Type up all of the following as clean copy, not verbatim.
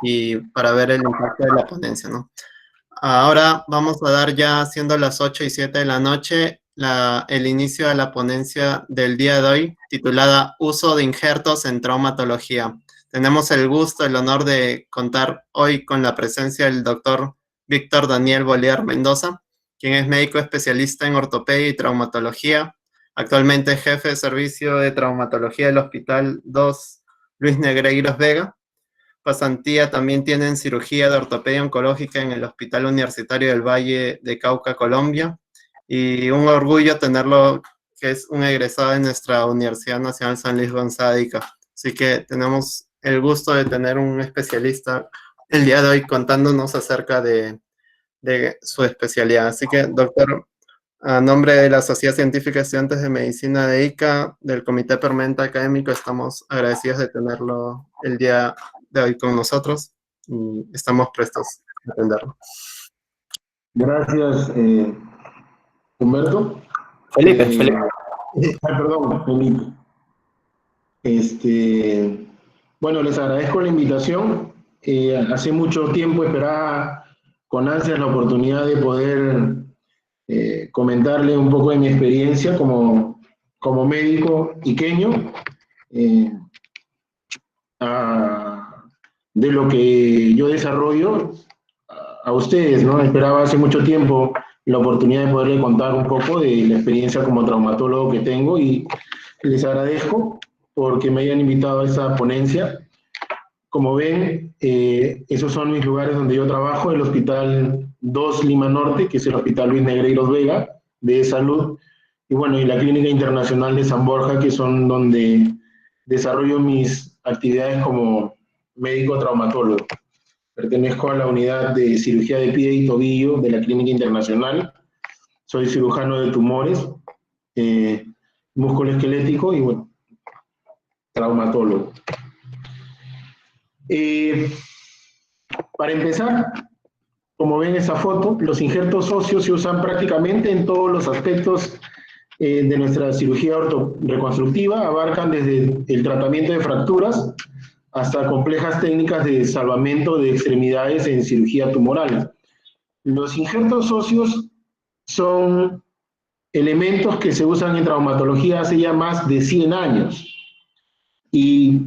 y para ver el impacto de la ponencia, ¿no? Ahora vamos a dar ya, siendo las 8:07 de la noche, el inicio de la ponencia del día de hoy, titulada Uso de injertos en traumatología. Tenemos el gusto, el honor de contar hoy con la presencia del doctor Víctor Daniel Bolívar Mendoza, quien es médico especialista en ortopedia y traumatología, actualmente jefe de servicio de traumatología del Hospital 2 Luis Negreiros Vega. Pasantía también tiene en cirugía de ortopedia oncológica en el Hospital Universitario del Valle de Cauca, Colombia. Y un orgullo tenerlo, que es un egresado de nuestra Universidad Nacional San Luis Gonzaga de Ica. Así que tenemos el gusto de tener un especialista el día de hoy contándonos acerca de su especialidad. Así que, doctor, a nombre de la Sociedad Científica de Estudiantes de Medicina de ICA, del Comité Permanente Académico, estamos agradecidos de tenerlo el día de hoy con nosotros y estamos prestos a atenderlo. Gracias, Humberto. Felipe. Perdón, Felipe. Bueno, les agradezco la invitación. Hace mucho tiempo esperaba con ansias la oportunidad de poder comentarle un poco de mi experiencia como médico iqueño, de lo que yo desarrollo a ustedes, ¿no? Esperaba hace mucho tiempo la oportunidad de poderle contar un poco de la experiencia como traumatólogo que tengo y les agradezco porque me hayan invitado a esa ponencia. Como ven, esos son mis lugares donde yo trabajo, el Hospital 2 Lima Norte, que es el Hospital Luis Negreiros Vega, de salud, y bueno, y la Clínica Internacional de San Borja, que son donde desarrollo mis actividades como médico traumatólogo. Pertenezco a la unidad de cirugía de pie y tobillo de la Clínica Internacional. Soy cirujano de tumores, musculoesquelético y bueno, traumatólogo. Para empezar, como ven esa foto, los injertos óseos se usan prácticamente en todos los aspectos de nuestra cirugía reconstructiva. Abarcan desde el tratamiento de fracturas hasta complejas técnicas de salvamento de extremidades en cirugía tumoral. Los injertos óseos son elementos que se usan en traumatología hace ya más de 100 años y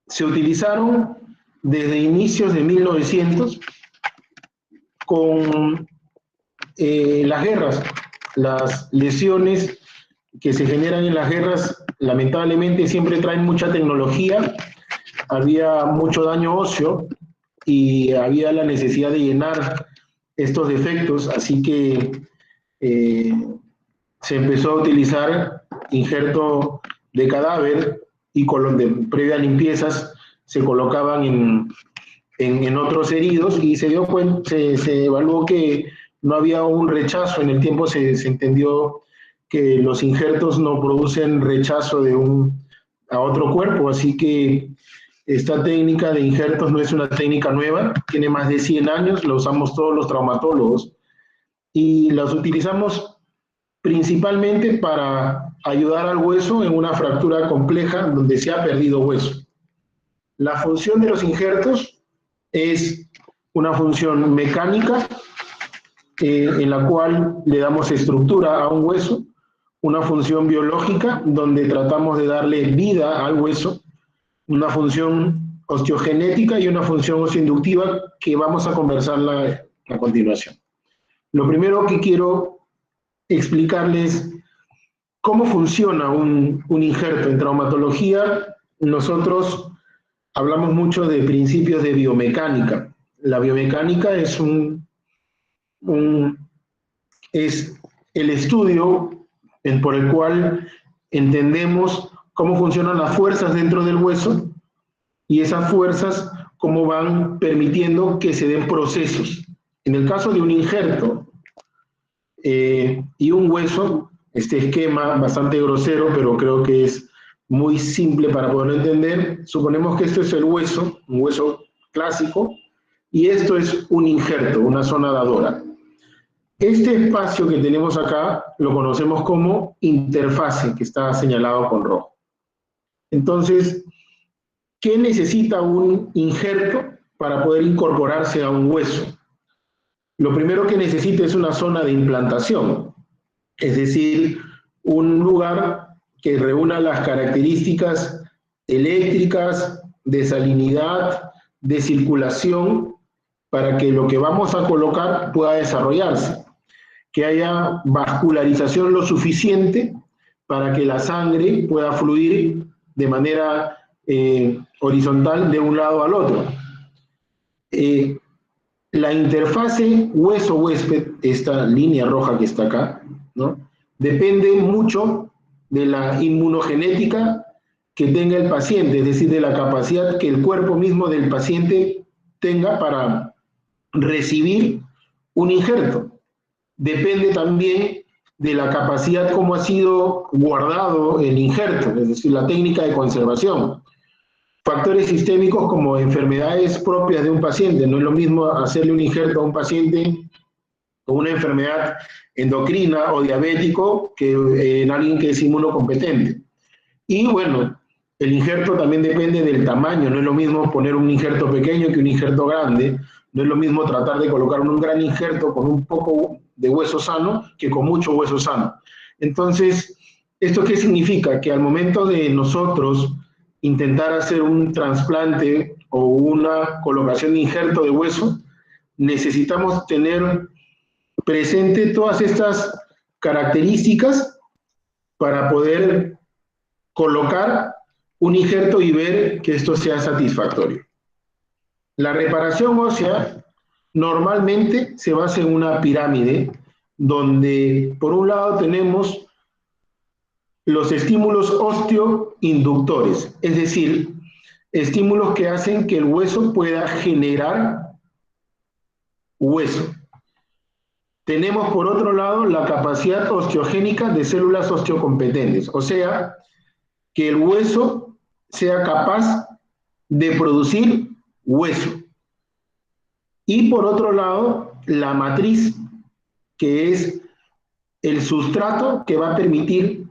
se utilizaron desde inicios de 1900 con las guerras. Las lesiones que se generan en las guerras lamentablemente siempre traen mucha tecnología, había mucho daño óseo y había la necesidad de llenar estos defectos, así que se empezó a utilizar injerto de cadáver y de previa limpiezas se colocaban en otros heridos y se evaluó que no había un rechazo. En el tiempo se entendió que los injertos no producen rechazo a otro cuerpo, así que esta técnica de injertos no es una técnica nueva, tiene más de 100 años, la usamos todos los traumatólogos y las utilizamos principalmente para ayudar al hueso en una fractura compleja donde se ha perdido hueso. La función de los injertos es una función mecánica en la cual le damos estructura a un hueso, una función biológica donde tratamos de darle vida al hueso, una función osteogenética y una función osteoinductiva que vamos a conversarla a continuación. Lo primero que quiero explicarles cómo funciona un injerto. En traumatología nosotros hablamos mucho de principios de biomecánica. La biomecánica es es el estudio por el cual entendemos cómo funcionan las fuerzas dentro del hueso y esas fuerzas cómo van permitiendo que se den procesos. En el caso de un injerto y un hueso, este esquema bastante grosero, pero creo que es muy simple para poderlo entender. Suponemos que esto es el hueso, un hueso clásico, y esto es un injerto, una zona dadora. Este espacio que tenemos acá lo conocemos como interfase, que está señalado con rojo. Entonces, ¿qué necesita un injerto para poder incorporarse a un hueso? Lo primero que necesita es una zona de implantación, es decir, un lugar que reúna las características eléctricas, de salinidad, de circulación, para que lo que vamos a colocar pueda desarrollarse, que haya vascularización lo suficiente para que la sangre pueda fluir de manera horizontal de un lado al otro. La interfase hueso-huésped, esta línea roja que está acá, ¿no?, depende mucho de la inmunogenética que tenga el paciente, es decir, de la capacidad que el cuerpo mismo del paciente tenga para recibir un injerto. Depende también de la capacidad como ha sido guardado el injerto, es decir, la técnica de conservación. Factores sistémicos como enfermedades propias de un paciente. No es lo mismo hacerle un injerto a un paciente con una enfermedad endocrina o diabético que en alguien que es inmunocompetente. Y bueno, el injerto también depende del tamaño. No es lo mismo poner un injerto pequeño que un injerto grande. No es lo mismo tratar de colocar un gran injerto con un poco de hueso sano que con mucho hueso sano. Entonces, ¿esto qué significa? Que al momento de nosotros intentar hacer un trasplante o una colocación de injerto de hueso, necesitamos tener presente todas estas características para poder colocar un injerto y ver que esto sea satisfactorio. La reparación ósea normalmente se basa en una pirámide donde por un lado tenemos los estímulos osteoinductores, es decir, estímulos que hacen que el hueso pueda generar hueso. Tenemos por otro lado la capacidad osteogénica de células osteocompetentes, o sea, que el hueso sea capaz de producir hueso. Y por otro lado, la matriz, que es el sustrato que va a permitir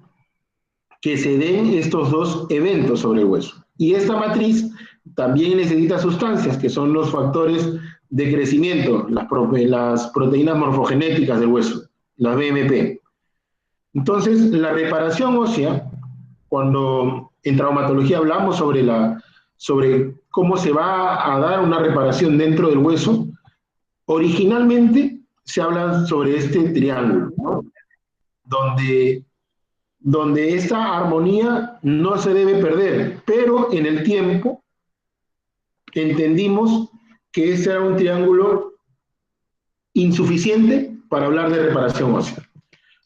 que se den estos dos eventos sobre el hueso. Y esta matriz también necesita sustancias, que son los factores de crecimiento, las proteínas morfogenéticas del hueso, las BMP. Entonces, la reparación ósea, cuando en traumatología hablamos sobre cómo se va a dar una reparación dentro del hueso, originalmente se habla sobre este triángulo, ¿no?, donde esta armonía no se debe perder, pero en el tiempo entendimos que este era un triángulo insuficiente para hablar de reparación ósea.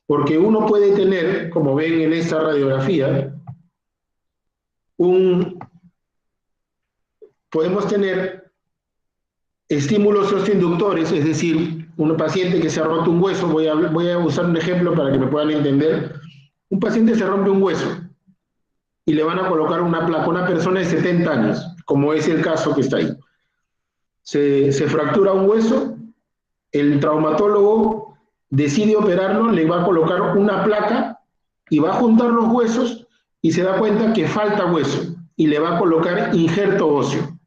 Porque uno puede tener, como ven en esta radiografía, podemos tener estímulos osteoinductores, es decir, un paciente que se ha roto un hueso, voy a usar un ejemplo para que me puedan entender. Un paciente se rompe un hueso y le van a colocar una placa, una persona de 70 años, como es el caso que está ahí. Se fractura un hueso, el traumatólogo decide operarlo, le va a colocar una placa y va a juntar los huesos y se da cuenta que falta hueso y le va a colocar injerto óseo.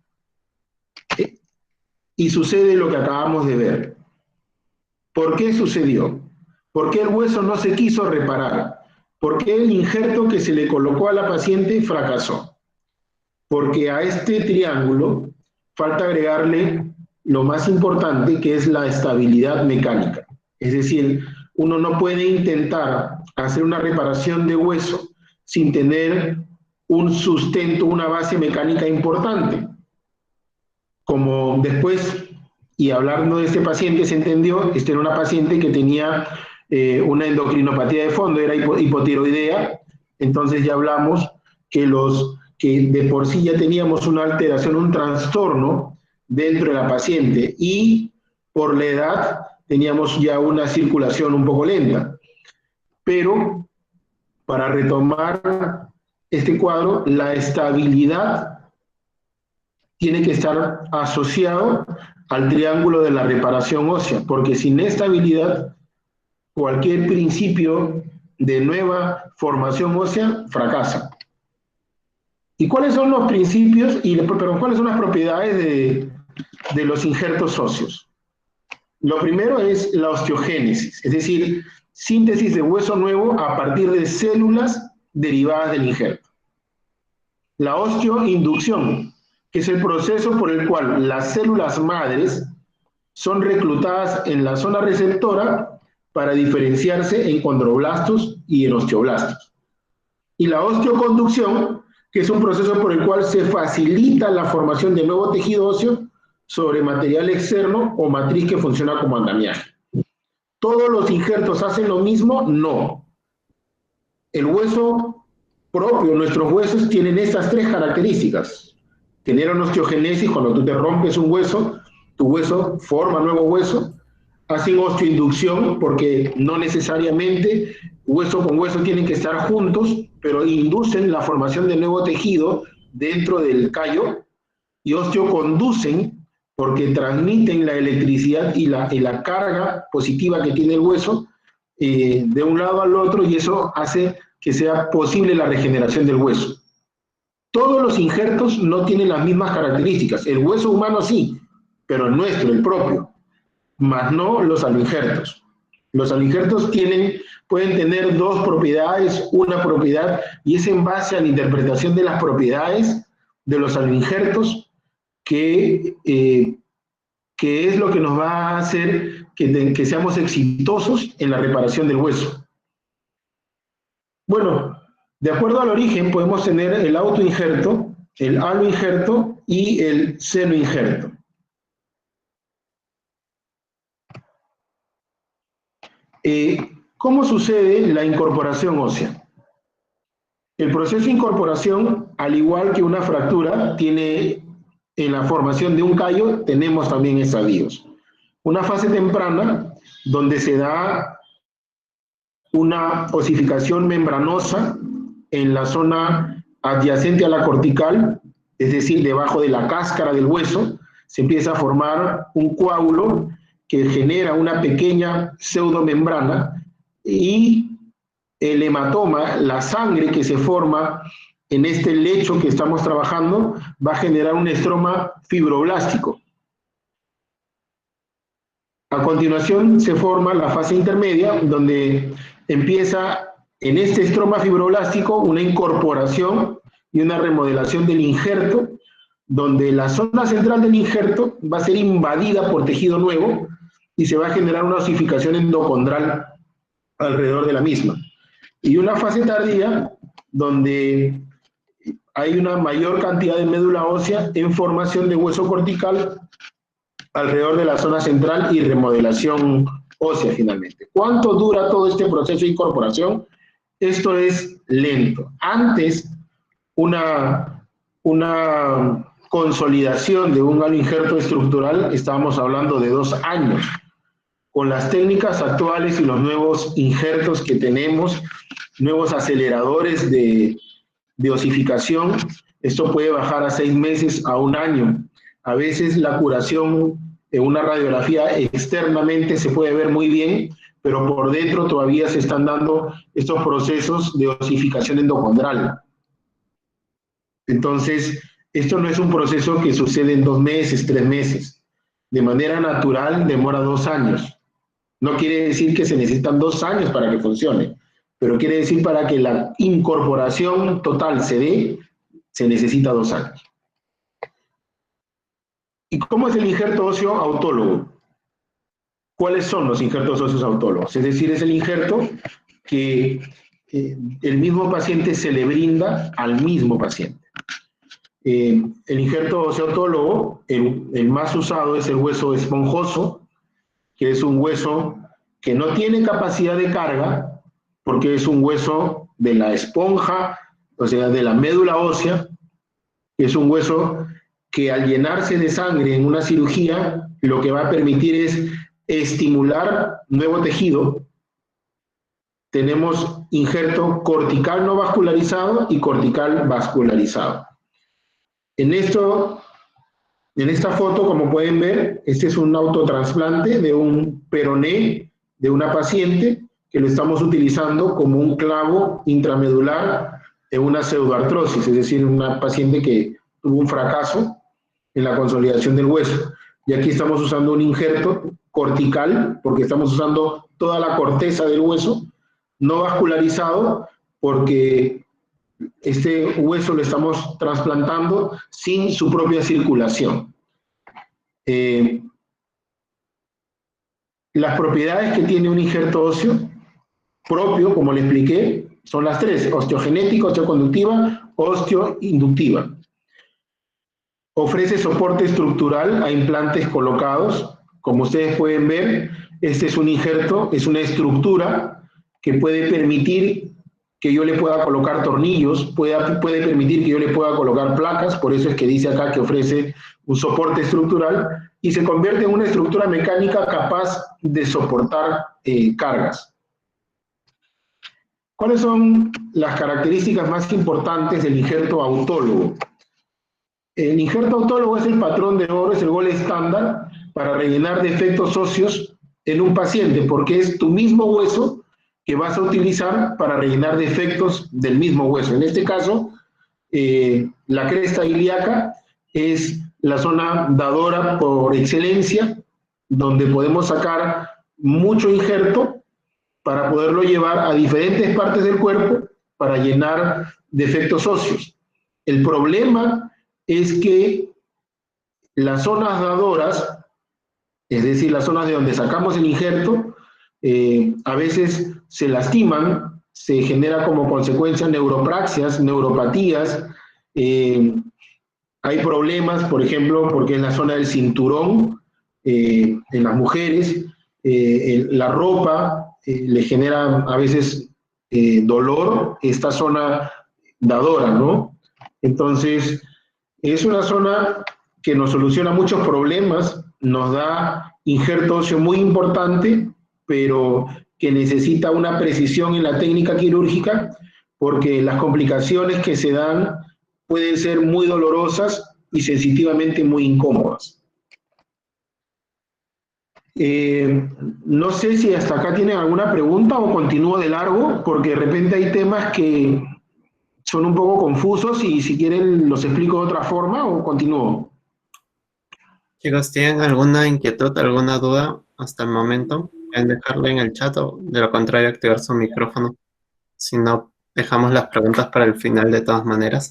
Y sucede lo que acabamos de ver. ¿Por qué sucedió? ¿Por qué el hueso no se quiso reparar? ¿Por qué el injerto que se le colocó a la paciente fracasó? Porque a este triángulo falta agregarle lo más importante, que es la estabilidad mecánica. Es decir, uno no puede intentar hacer una reparación de hueso sin tener un sustento, una base mecánica importante. Como después, y hablando de este paciente, se entendió, esta era una paciente que tenía una endocrinopatía de fondo, era hipotiroidea, entonces ya hablamos que de por sí ya teníamos una alteración, un trastorno dentro de la paciente, y por la edad teníamos ya una circulación un poco lenta. Pero, para retomar este cuadro, la estabilidad tiene que estar asociado al triángulo de la reparación ósea, porque sin estabilidad, cualquier principio de nueva formación ósea fracasa. ¿Y cuáles son los principios, pero cuáles son las propiedades de los injertos óseos? Lo primero es la osteogénesis, es decir, síntesis de hueso nuevo a partir de células derivadas del injerto. La osteoinducción, que es el proceso por el cual las células madres son reclutadas en la zona receptora para diferenciarse en condroblastos y en osteoblastos. Y la osteoconducción, que es un proceso por el cual se facilita la formación de nuevo tejido óseo sobre material externo o matriz que funciona como andamiaje. ¿Todos los injertos hacen lo mismo? No. El hueso propio, nuestros huesos tienen estas tres características. Generan osteogénesis, cuando tú te rompes un hueso, tu hueso forma nuevo hueso. Hacen osteoinducción, porque no necesariamente hueso con hueso tienen que estar juntos, pero inducen la formación de nuevo tejido dentro del callo. Y osteoconducen, porque transmiten la electricidad y la carga positiva que tiene el hueso de un lado al otro, y eso hace que sea posible la regeneración del hueso. Todos los injertos no tienen las mismas características. El hueso humano sí, pero el nuestro, el propio, más no los aloinjertos. Los aloinjertos pueden tener dos propiedades, una propiedad, y es en base a la interpretación de las propiedades de los aloinjertos que es lo que nos va a hacer que seamos exitosos en la reparación del hueso. Bueno, de acuerdo al origen podemos tener el autoinjerto, el aloinjerto y el senoinjerto. ¿Cómo sucede la incorporación ósea? El proceso de incorporación, al igual que una fractura, tiene en la formación de un callo, tenemos también estadios. Una fase temprana, donde se da una osificación membranosa en la zona adyacente a la cortical, es decir, debajo de la cáscara del hueso, se empieza a formar un coágulo que genera una pequeña pseudomembrana, y el hematoma, la sangre que se forma en este lecho que estamos trabajando, va a generar un estroma fibroblástico. A continuación se forma la fase intermedia, donde empieza en este estroma fibroblástico una incorporación y una remodelación del injerto, donde la zona central del injerto va a ser invadida por tejido nuevo y se va a generar una osificación endocondral alrededor de la misma. Y una fase tardía, donde hay una mayor cantidad de médula ósea en formación de hueso cortical alrededor de la zona central y remodelación ósea finalmente. ¿Cuánto dura todo este proceso de incorporación? Esto es lento. Antes, una consolidación de un aloinjerto estructural, estábamos hablando de 2 años. Con las técnicas actuales y los nuevos injertos que tenemos, nuevos aceleradores de osificación, esto puede bajar a 6 meses a 1 año. A veces la curación en una radiografía externamente se puede ver muy bien, pero por dentro todavía se están dando estos procesos de osificación endocondral. Entonces, esto no es un proceso que sucede en 2 meses, 3 meses. De manera natural demora 2 años. No quiere decir que se necesitan 2 años para que funcione, pero quiere decir para que la incorporación total se dé, se necesita 2 años. ¿Y cómo es el injerto óseo autólogo? ¿Cuáles son los injertos óseos autólogos? Es decir, es el injerto que el mismo paciente se le brinda al mismo paciente. El injerto óseo autólogo, el más usado es el hueso esponjoso, que es un hueso que no tiene capacidad de carga, porque es un hueso de la esponja, o sea, de la médula ósea, que es un hueso que al llenarse de sangre en una cirugía, lo que va a permitir es estimular nuevo tejido. Tenemos injerto cortical no vascularizado y cortical vascularizado. En esta foto, como pueden ver, este es un autotrasplante de un peroné de una paciente que lo estamos utilizando como un clavo intramedular en una pseudoartrosis, es decir, una paciente que tuvo un fracaso en la consolidación del hueso. Y aquí estamos usando un injerto cortical, porque estamos usando toda la corteza del hueso, no vascularizado, porque este hueso lo estamos trasplantando sin su propia circulación. Las propiedades que tiene un injerto óseo propio, como le expliqué, son las tres: osteogenética, osteoconductiva, osteoinductiva. Ofrece soporte estructural a implantes colocados. Como ustedes pueden ver, este es un injerto, es una estructura que puede permitir que yo le pueda colocar tornillos, puede permitir que yo le pueda colocar placas, por eso es que dice acá que ofrece un soporte estructural, y se convierte en una estructura mecánica capaz de soportar cargas. ¿Cuáles son las características más importantes del injerto autólogo? El injerto autólogo es el patrón de oro, es el gol estándar para rellenar defectos óseos en un paciente, porque es tu mismo hueso que vas a utilizar para rellenar defectos del mismo hueso. En este caso, la cresta ilíaca es la zona dadora por excelencia, donde podemos sacar mucho injerto para poderlo llevar a diferentes partes del cuerpo para llenar defectos óseos. El problema es que las zonas dadoras, es decir, las zonas de donde sacamos el injerto, a veces se lastiman, se genera como consecuencia neuropraxias, neuropatías, hay problemas, por ejemplo, porque es la zona del cinturón en las mujeres, la ropa le genera a veces dolor, esta zona dadora, ¿no? Entonces, es una zona que nos soluciona muchos problemas, nos da injerto óseo muy importante, pero que necesita una precisión en la técnica quirúrgica, porque las complicaciones que se dan pueden ser muy dolorosas y sensitivamente muy incómodas. No sé si hasta acá tienen alguna pregunta o continúo de largo, porque de repente hay temas que son un poco confusos y si quieren los explico de otra forma o continúo. Chicos, ¿tienen alguna inquietud, alguna duda hasta el momento? Pueden dejarlo en el chat o de lo contrario activar su micrófono. Si no, dejamos las preguntas para el final de todas maneras.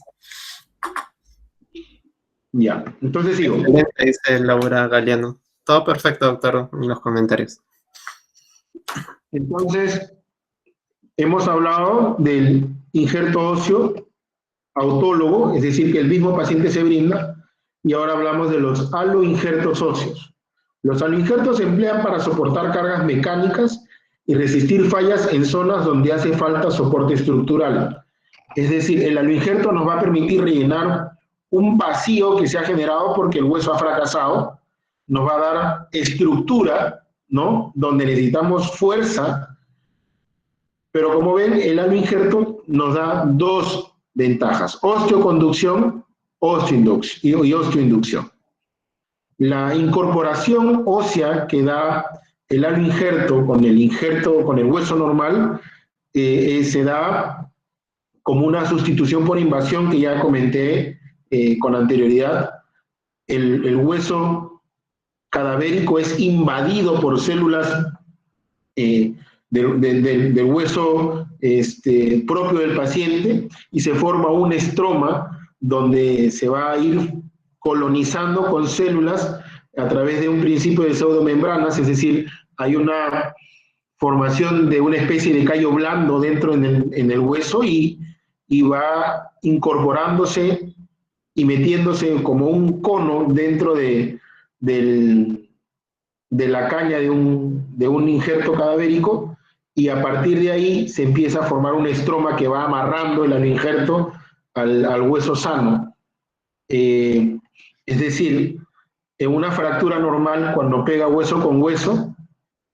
Ya, entonces sigo. Excelente, dice Laura Galeano. Todo perfecto, doctor, en los comentarios. Entonces, hemos hablado del injerto óseo autólogo, es decir, que el mismo paciente se brinda, y ahora hablamos de los aloinjertos óseos. Los aloinjertos se emplean para soportar cargas mecánicas y resistir fallas en zonas donde hace falta soporte estructural. Es decir, el aloinjerto nos va a permitir rellenar un vacío que se ha generado porque el hueso ha fracasado, nos va a dar estructura, ¿no? Donde necesitamos fuerza, pero como ven, el aloinjerto nos da dos ventajas: osteoconducción y osteoinducción. La incorporación ósea que da el aloinjerto con el hueso normal se da como una sustitución por invasión que ya comenté con anterioridad. El hueso cadavérico es invadido por células del hueso propio del paciente y se forma un estroma donde se va a ir colonizando con células a través de un principio de pseudomembranas, es decir, hay una formación de una especie de callo blando dentro en el hueso y va incorporándose y metiéndose como un cono dentro de la caña de un injerto cadavérico, y a partir de ahí se empieza a formar un estroma que va amarrando el injerto al hueso sano. Es decir, en una fractura normal, cuando pega hueso con hueso,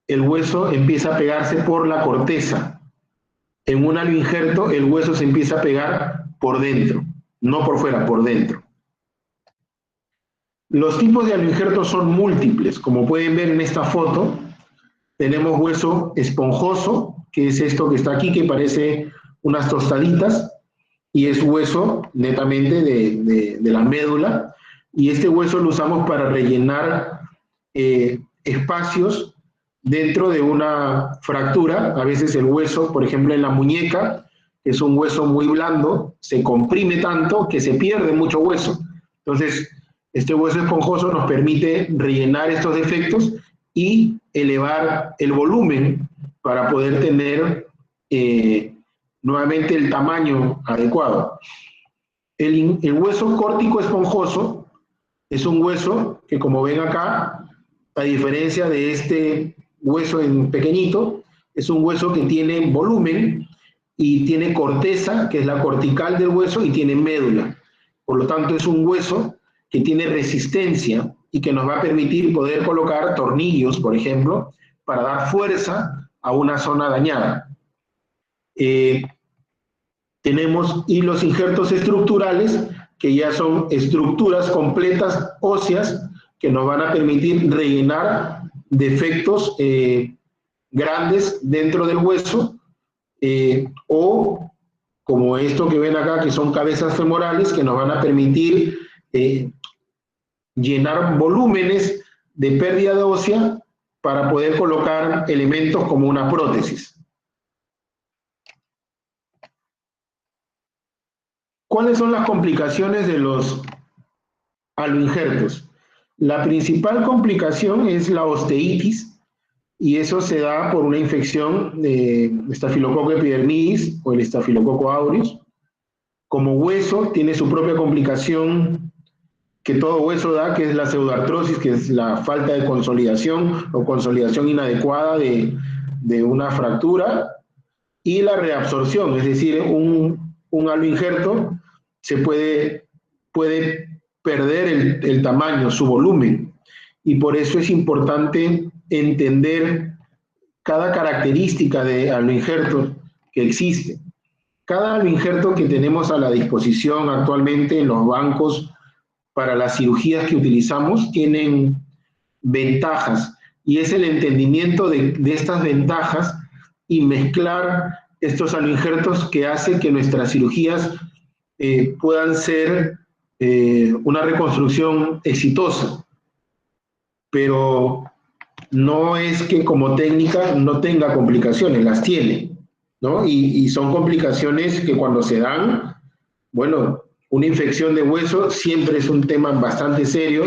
el hueso empieza a pegarse por la corteza. En un aloinjerto, el hueso se empieza a pegar por dentro, no por fuera, por dentro. Los tipos de aloinjertos son múltiples. Como pueden ver en esta foto, tenemos hueso esponjoso, que es esto que está aquí, que parece unas tostaditas, y es hueso netamente de la médula, y este hueso lo usamos para rellenar espacios dentro de una fractura. A veces el hueso, por ejemplo en la muñeca, es un hueso muy blando, se comprime tanto que se pierde mucho hueso. Entonces, este hueso esponjoso nos permite rellenar estos defectos y elevar el volumen para poder tener nuevamente el tamaño adecuado. El hueso córtico esponjoso es un hueso que, como ven acá, a diferencia de este hueso en pequeñito, es un hueso que tiene volumen y tiene corteza, que es la cortical del hueso, y tiene médula. Por lo tanto, es un hueso que tiene resistencia y que nos va a permitir poder colocar tornillos, por ejemplo, para dar fuerza a una zona dañada. Tenemos hilos injertos estructurales, que ya son estructuras completas óseas que nos van a permitir rellenar defectos grandes dentro del hueso, o como esto que ven acá, que son cabezas femorales, que nos van a permitir llenar volúmenes de pérdida ósea para poder colocar elementos como una prótesis. ¿Cuáles son las complicaciones de los aloinjertos? La principal complicación es la osteitis, y eso se da por una infección de Staphylococcus epidermidis o el Staphylococcus aureus. Como hueso tiene su propia complicación que todo hueso da, que es la pseudoartrosis, que es la falta de consolidación o consolidación inadecuada de una fractura, y la reabsorción, es decir, un aloinjerto se puede perder el tamaño, su volumen, y por eso es importante entender cada característica de aloinjerto que existe. Cada aloinjerto que tenemos a la disposición actualmente en los bancos para las cirugías que utilizamos tienen ventajas, y es el entendimiento de estas ventajas y mezclar estos aloinjertos que hace que nuestras cirugías puedan ser una reconstrucción exitosa. Pero no es que como técnica no tenga complicaciones, las tiene, ¿no? Y son complicaciones que cuando se dan, bueno, una infección de hueso siempre es un tema bastante serio.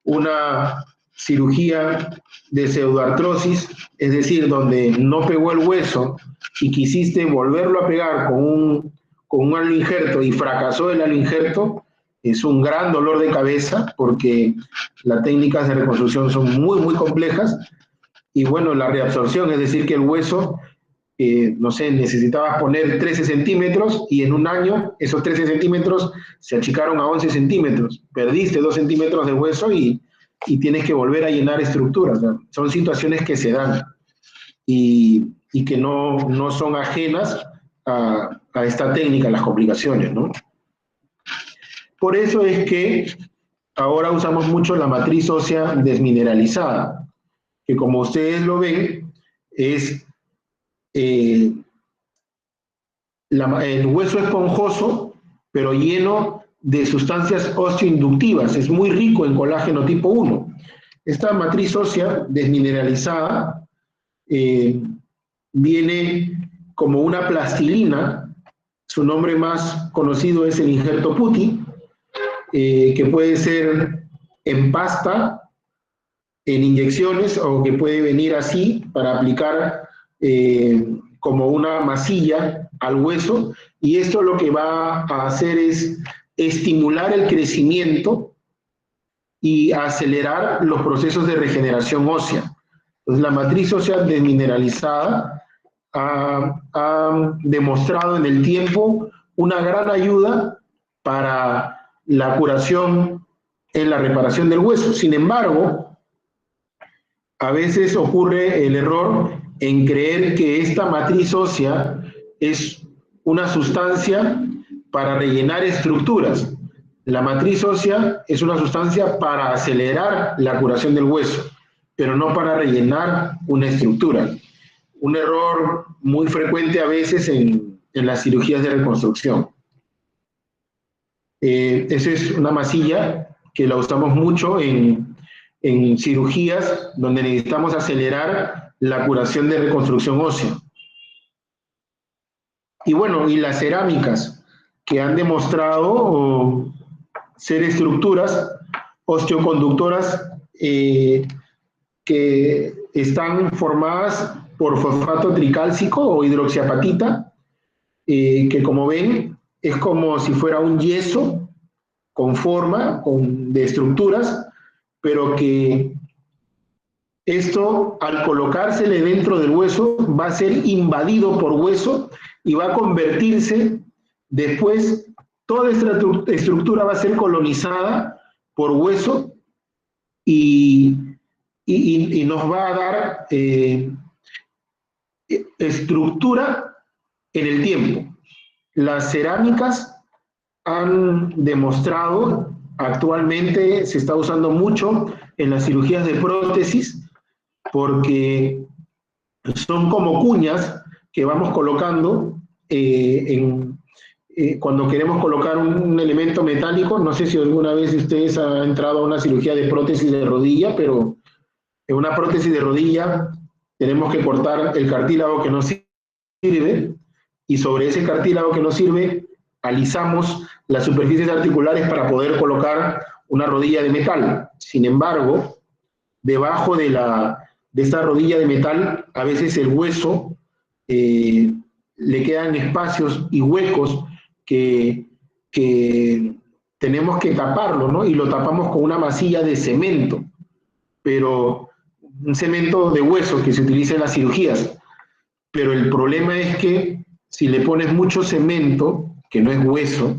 Una cirugía de pseudoartrosis, es decir, donde no pegó el hueso y quisiste volverlo a pegar con un aloinjerto y fracasó el aloinjerto, es un gran dolor de cabeza porque las técnicas de reconstrucción son muy, muy complejas. Y bueno, la reabsorción, es decir, que el hueso, no sé, necesitabas poner 13 centímetros y en un año esos 13 centímetros se achicaron a 11 centímetros. Perdiste 2 centímetros de hueso y tienes que volver a llenar estructuras, ¿no? Son situaciones que se dan y que no son ajenas a esta técnica, las complicaciones, ¿no? Por eso es que ahora usamos mucho la matriz ósea desmineralizada, que como ustedes lo ven, es el hueso esponjoso, pero lleno de sustancias osteoinductivas, es muy rico en colágeno tipo 1. Esta matriz ósea desmineralizada viene como una plastilina, su nombre más conocido es el injerto putti, que puede ser en pasta, en inyecciones, o que puede venir así para aplicar como una masilla al hueso, y esto lo que va a hacer es estimular el crecimiento y acelerar los procesos de regeneración ósea. Entonces, la matriz ósea desmineralizada ha demostrado en el tiempo una gran ayuda para la curación en la reparación del hueso. Sin embargo, a veces ocurre el error en creer que esta matriz ósea es una sustancia para rellenar estructuras. La matriz ósea es una sustancia para acelerar la curación del hueso, pero no para rellenar una estructura. Un error muy frecuente a veces en las cirugías de reconstrucción. Esa es una masilla que la usamos mucho en cirugías donde necesitamos acelerar la curación de reconstrucción ósea. Y bueno, y las cerámicas, que han demostrado ser estructuras osteoconductoras que están formadas por fosfato tricálcico o hidroxiapatita, que como ven es como si fuera un yeso con forma de estructuras, pero que esto al colocársele dentro del hueso va a ser invadido por hueso y va a convertirse después, toda esta estructura va a ser colonizada por hueso y nos va a dar estructura en el tiempo. Las cerámicas han demostrado, actualmente se está usando mucho en las cirugías de prótesis, porque son como cuñas que vamos colocando cuando queremos colocar un elemento metálico. No sé si alguna vez ustedes han entrado a una cirugía de prótesis de rodilla, pero en una prótesis de rodilla tenemos que cortar el cartílago que no sirve, y sobre ese cartílago que no sirve alisamos las superficies articulares para poder colocar una rodilla de metal. Sin embargo, debajo de esta rodilla de metal, a veces el hueso le quedan espacios y huecos que tenemos que taparlo, ¿no? Y lo tapamos con una masilla de cemento, pero un cemento de hueso que se utiliza en las cirugías. Pero el problema es que si le pones mucho cemento, que no es hueso,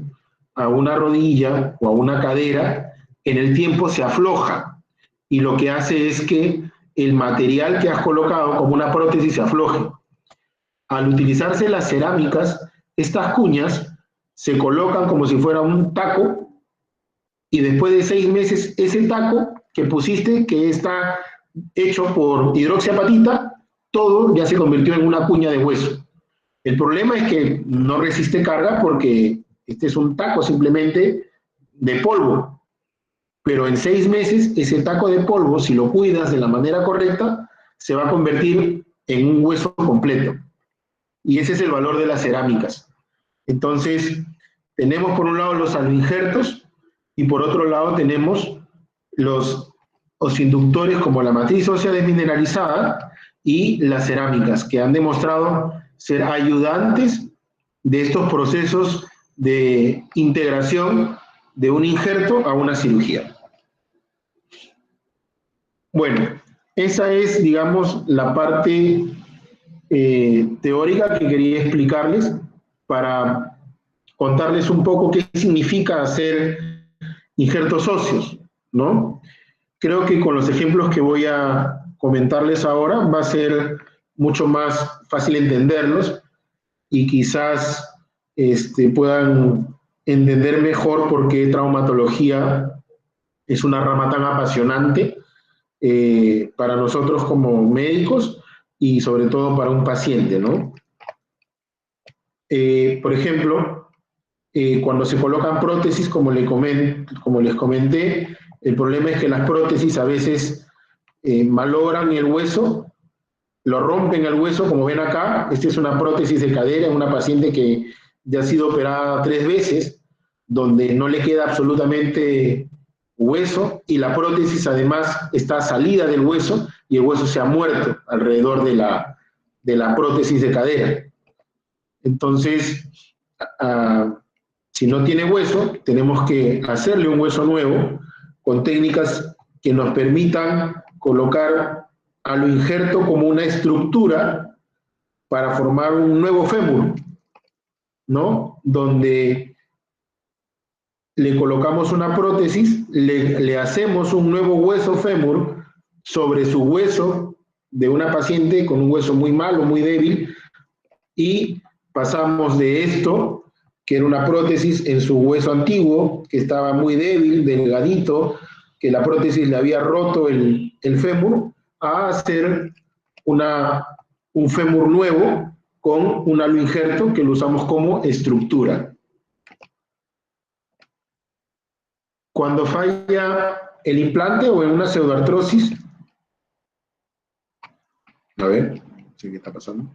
a una rodilla o a una cadera, en el tiempo se afloja, y lo que hace es que el material que has colocado como una prótesis se afloje. Al utilizarse las cerámicas, estas cuñas se colocan como si fuera un taco, y después de 6 meses ese taco que pusiste, que está hecho por hidroxiapatita, todo ya se convirtió en una cuña de hueso. El problema es que no resiste carga porque este es un taco simplemente de polvo, pero en 6 meses ese taco de polvo, si lo cuidas de la manera correcta, se va a convertir en un hueso completo. Y ese es el valor de las cerámicas. Entonces, tenemos por un lado los aloinjertos y por otro lado tenemos los osinductores como la matriz ósea desmineralizada y las cerámicas, que han demostrado ser ayudantes de estos procesos de integración de un injerto a una cirugía. Bueno, esa es, digamos, la parte teórica que quería explicarles para contarles un poco qué significa hacer injertos óseos, ¿no? Creo que con los ejemplos que voy a comentarles ahora va a ser mucho más fácil entenderlos y quizás puedan entender mejor por qué traumatología es una rama tan apasionante para nosotros como médicos y sobre todo para un paciente, ¿no? Por ejemplo, cuando se colocan prótesis, como les comenté, el problema es que las prótesis a veces malogran el hueso, lo rompen el hueso, como ven acá. Esta es una prótesis de cadera en una paciente que ya ha sido operada 3 veces, donde no le queda absolutamente hueso, y la prótesis además está salida del hueso y el hueso se ha muerto alrededor de la prótesis de cadera. Entonces, si no tiene hueso, tenemos que hacerle un hueso nuevo con técnicas que nos permitan colocar aloinjerto como una estructura para formar un nuevo fémur, ¿no? Donde le colocamos una prótesis, le hacemos un nuevo hueso fémur sobre su hueso de una paciente con un hueso muy malo, muy débil, y pasamos de esto, que era una prótesis en su hueso antiguo, que estaba muy débil, delgadito, que la prótesis le había roto el fémur, a hacer un fémur nuevo con un aloinjerto que lo usamos como estructura. cuando falla el implante o en una pseudoartrosis. A ver, ¿qué está pasando?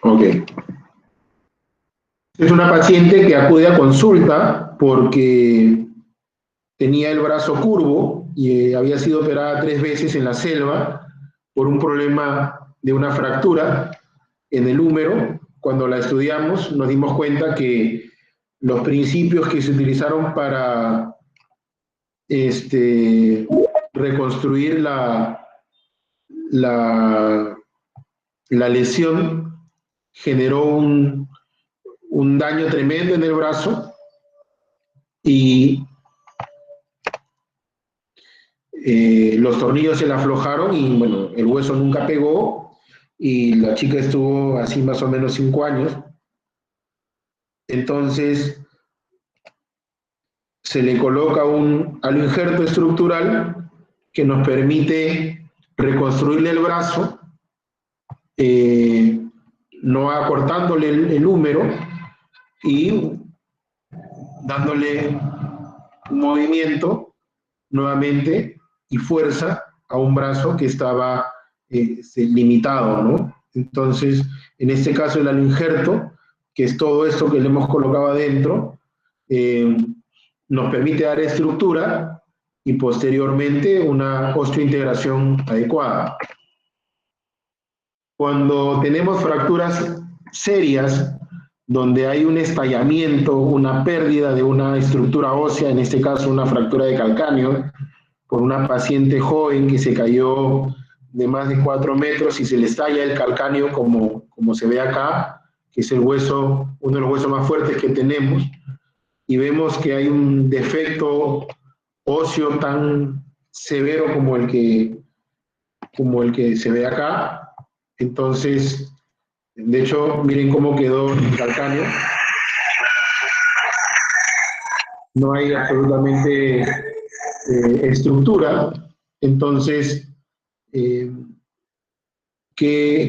Ok. Es una paciente que acude a consulta porque tenía el brazo curvo y había sido operada 3 veces en la selva por un problema de una fractura en el húmero. Cuando la estudiamos nos dimos cuenta que los principios que se utilizaron para reconstruir la lesión generó un daño tremendo en el brazo y los tornillos se le aflojaron y bueno, el hueso nunca pegó y la chica estuvo así más o menos 5 años. Entonces se le coloca un aloinjerto estructural que nos permite reconstruirle el brazo, no acortándole el húmero y dándole un movimiento nuevamente y fuerza a un brazo que estaba limitado, ¿no? Entonces, en este caso el aloinjerto, que es todo esto que le hemos colocado adentro, nos permite dar estructura y posteriormente una osteointegración adecuada. Cuando tenemos fracturas serias, donde hay un estallamiento, una pérdida de una estructura ósea, en este caso una fractura de calcáneo, por una paciente joven que se cayó de más de 4 metros y se le estalla el calcáneo como se ve acá, que es el hueso, uno de los huesos más fuertes que tenemos, y vemos que hay un defecto óseo tan severo como el que se ve acá. Entonces, de hecho, miren cómo quedó el calcáneo. No hay absolutamente estructura. Entonces, ¿qué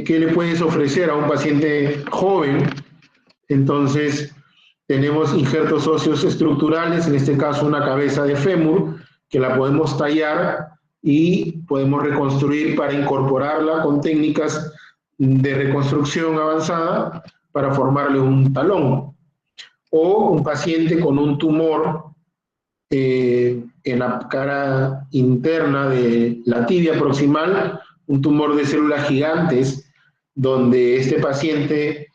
le puedes ofrecer a un paciente joven? Entonces, tenemos injertos óseos estructurales, en este caso una cabeza de fémur, que la podemos tallar y podemos reconstruir para incorporarla con técnicas de reconstrucción avanzada para formarle un talón. O un paciente con un tumor en la cara interna de la tibia proximal, un tumor de células gigantes, donde este paciente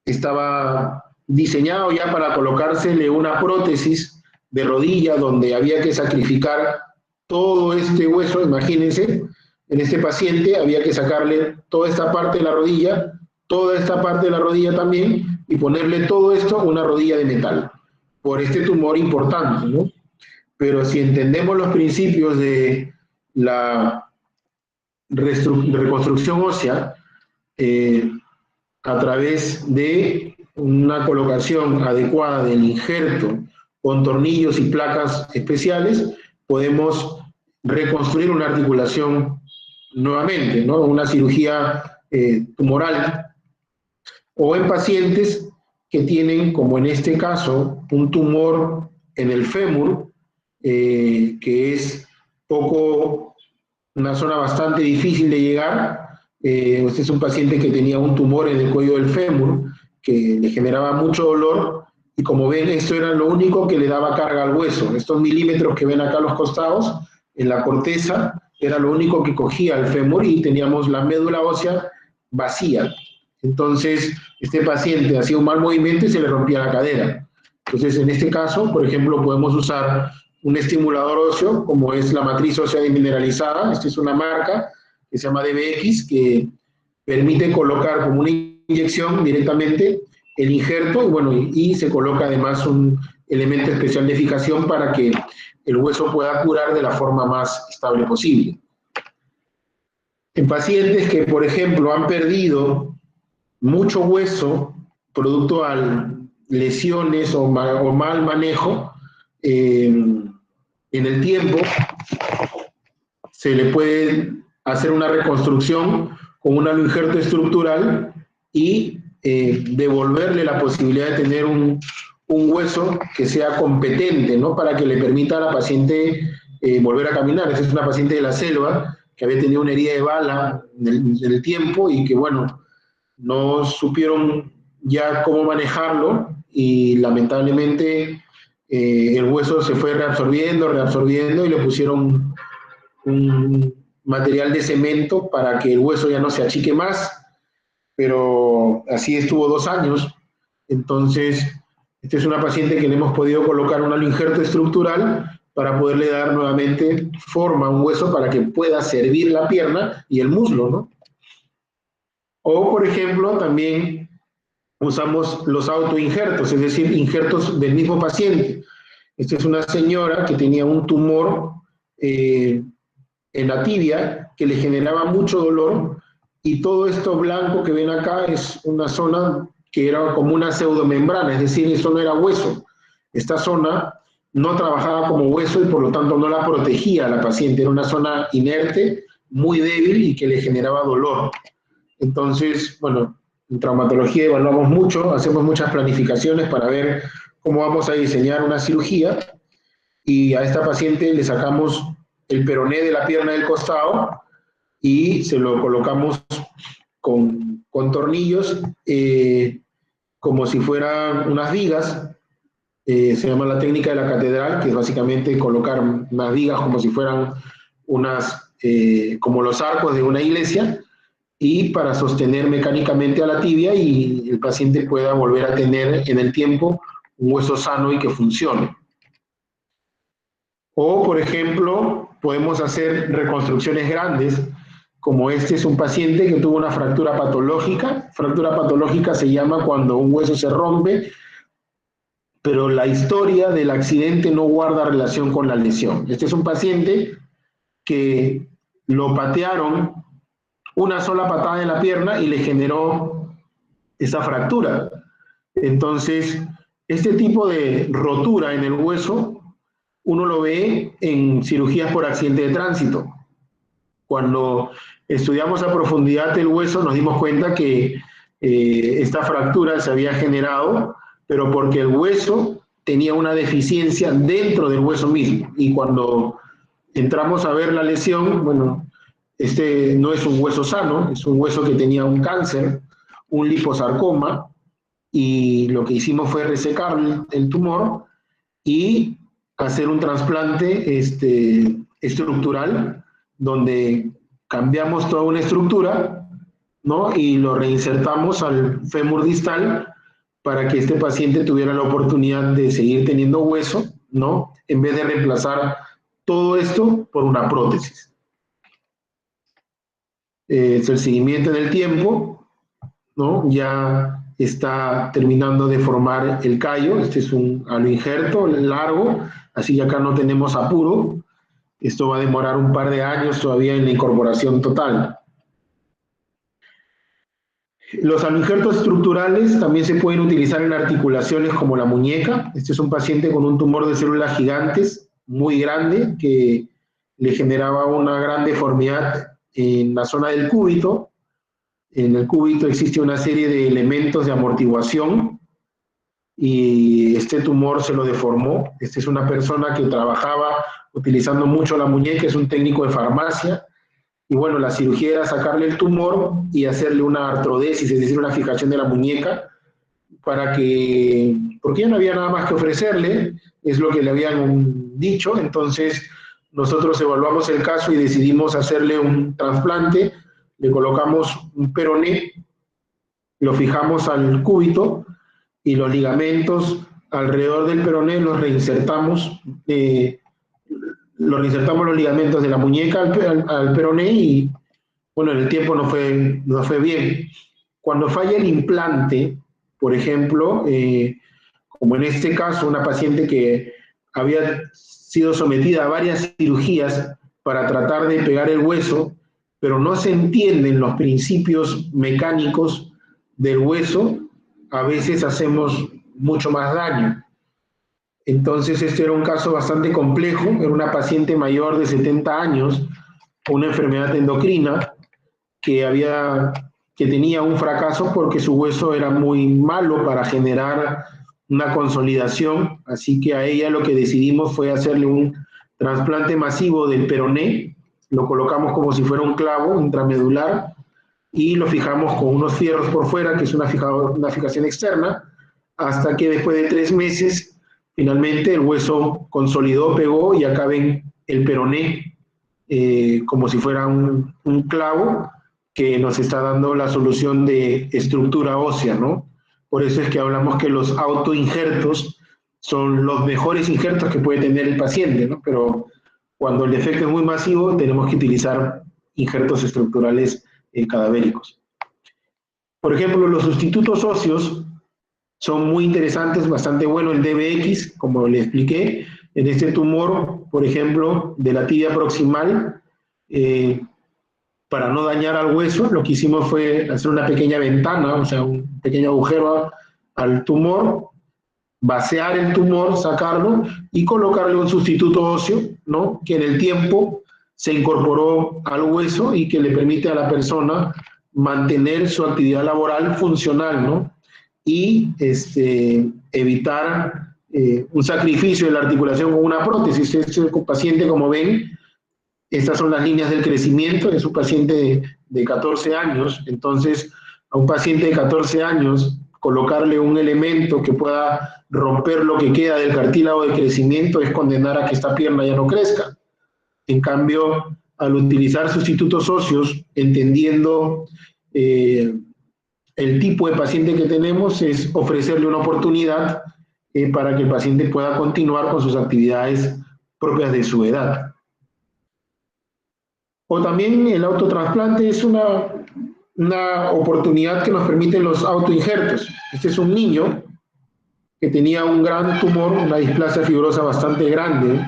estaba diseñado ya para colocársele una prótesis de rodilla, donde había que sacrificar todo este hueso. Imagínense, en este paciente había que sacarle toda esta parte de la rodilla, toda esta parte de la rodilla también, y ponerle todo esto a una rodilla de metal, por este tumor importante, ¿no? Pero si entendemos los principios de la reconstrucción ósea, a través de una colocación adecuada del injerto con tornillos y placas especiales, podemos reconstruir una articulación nuevamente, ¿no? Una cirugía tumoral. O en pacientes que tienen, como en este caso, un tumor en el fémur, que es una zona bastante difícil de llegar. Este es un paciente que tenía un tumor en el cuello del fémur, que le generaba mucho dolor, y como ven, esto era lo único que le daba carga al hueso. Estos milímetros que ven acá a los costados, en la corteza, era lo único que cogía el fémur y teníamos la médula ósea vacía. Entonces, este paciente hacía un mal movimiento y se le rompía la cadera. Entonces, en este caso, por ejemplo, podemos usar un estimulador óseo, como es la matriz ósea demineralizada. Esta es una marca que se llama DBX, que permite colocar como una inyección directamente el injerto, y bueno, y se coloca además un elemento especial de fijación para que el hueso pueda curar de la forma más estable posible. En pacientes que, por ejemplo, han perdido mucho hueso producto a lesiones o mal manejo, en el tiempo se le puede hacer una reconstrucción con un aloinjerto estructural y devolverle la posibilidad de tener un hueso que sea competente, ¿no? Para que le permita a la paciente volver a caminar. Esa es una paciente de la selva que había tenido una herida de bala en el tiempo y que, bueno, no supieron ya cómo manejarlo y lamentablemente el hueso se fue reabsorbiendo y le pusieron un material de cemento para que el hueso ya no se achique más, pero así estuvo 2 años. Entonces, esta es una paciente que le hemos podido colocar un aloinjerto estructural para poderle dar nuevamente forma a un hueso para que pueda servir la pierna y el muslo, ¿no? O, por ejemplo, también usamos los autoinjertos, es decir, injertos del mismo paciente. Esta es una señora que tenía un tumor en la tibia que le generaba mucho dolor y todo esto blanco que ven acá es una zona que era como una pseudomembrana, es decir, eso no era hueso. Esta zona no trabajaba como hueso y por lo tanto no la protegía a la paciente, era una zona inerte, muy débil y que le generaba dolor. Entonces, bueno, en traumatología evaluamos mucho, hacemos muchas planificaciones para ver cómo vamos a diseñar una cirugía y a esta paciente le sacamos el peroné de la pierna del costado y se lo colocamos con tornillos como si fueran unas vigas. Se llama la técnica de la catedral, que es básicamente colocar unas vigas como si fueran como los arcos de una iglesia, y para sostener mecánicamente a la tibia y el paciente pueda volver a tener en el tiempo un hueso sano y que funcione. O, por ejemplo, podemos hacer reconstrucciones grandes, como este es un paciente que tuvo una fractura patológica. Fractura patológica se llama cuando un hueso se rompe, pero la historia del accidente no guarda relación con la lesión. Este es un paciente que lo patearon una sola patada en la pierna y le generó esa fractura. Entonces, este tipo de rotura en el hueso, uno lo ve en cirugías por accidente de tránsito. Cuando estudiamos a profundidad el hueso, nos dimos cuenta que esta fractura se había generado, pero porque el hueso tenía una deficiencia dentro del hueso mismo. Y cuando entramos a ver la lesión, bueno, este no es un hueso sano, es un hueso que tenía un cáncer, un liposarcoma, y lo que hicimos fue resecar el tumor y hacer un trasplante estructural, donde cambiamos toda una estructura, ¿no? Y lo reinsertamos al fémur distal para que este paciente tuviera la oportunidad de seguir teniendo hueso, ¿no? En vez de reemplazar todo esto por una prótesis. Es el seguimiento en el tiempo, ¿no? Ya está terminando de formar el callo. Este es un aloinjerto largo, así que acá no tenemos apuro. Esto va a demorar un par de años todavía en la incorporación total. Los aloinjertos estructurales también se pueden utilizar en articulaciones como la muñeca. Este es un paciente con un tumor de células gigantes muy grande que le generaba una gran deformidad en la zona del cúbito. En el cúbito existe una serie de elementos de amortiguación y este tumor se lo deformó. Esta es una persona que trabajaba utilizando mucho la muñeca, es un técnico de farmacia, y bueno, la cirugía era sacarle el tumor y hacerle una artrodesis, es decir, una fijación de la muñeca, porque ya no había nada más que ofrecerle, es lo que le habían dicho. Entonces nosotros evaluamos el caso y decidimos hacerle un trasplante, le colocamos un peroné, lo fijamos al cúbito y los ligamentos alrededor del peroné los reinsertamos los ligamentos de la muñeca al peroné y, bueno, en el tiempo no fue bien. Cuando falla el implante, por ejemplo, como en este caso, una paciente que había sido sometida a varias cirugías para tratar de pegar el hueso, pero no se entienden los principios mecánicos del hueso, a veces hacemos mucho más daño. Entonces, este era un caso bastante complejo, era una paciente mayor de 70 años, con una enfermedad endocrina, que tenía un fracaso porque su hueso era muy malo para generar una consolidación, así que a ella lo que decidimos fue hacerle un trasplante masivo del peroné, lo colocamos como si fuera un clavo intramedular y lo fijamos con unos fierros por fuera, que es una fijación externa, hasta que después de 3 meses, finalmente el hueso consolidó, pegó y acá ven el peroné como si fuera un clavo que nos está dando la solución de estructura ósea, ¿no? Por eso es que hablamos que los autoinjertos son los mejores injertos que puede tener el paciente, ¿no? Pero cuando el defecto es muy masivo, tenemos que utilizar injertos estructurales cadavéricos. Por ejemplo, los sustitutos óseos son muy interesantes, bastante bueno el DBX, como le expliqué. En este tumor, por ejemplo, de la tibia proximal, para no dañar al hueso, lo que hicimos fue hacer una pequeña ventana, o sea, un pequeño agujero al tumor, vaciar el tumor, sacarlo y colocarle un sustituto óseo, ¿no? Que en el tiempo se incorporó al hueso y que le permite a la persona mantener su actividad laboral funcional, ¿no? Y evitar un sacrificio de la articulación con una prótesis. Este paciente, como ven, estas son las líneas del crecimiento, es un paciente de 14 años, entonces a un paciente de 14 años colocarle un elemento que pueda romper lo que queda del cartílago de crecimiento es condenar a que esta pierna ya no crezca. En cambio, al utilizar sustitutos óseos, entendiendo el tipo de paciente que tenemos, es ofrecerle una oportunidad para que el paciente pueda continuar con sus actividades propias de su edad. O también el autotrasplante es una oportunidad que nos permiten los autoinjertos. Este es un niño que tenía un gran tumor, una displasia fibrosa bastante grande,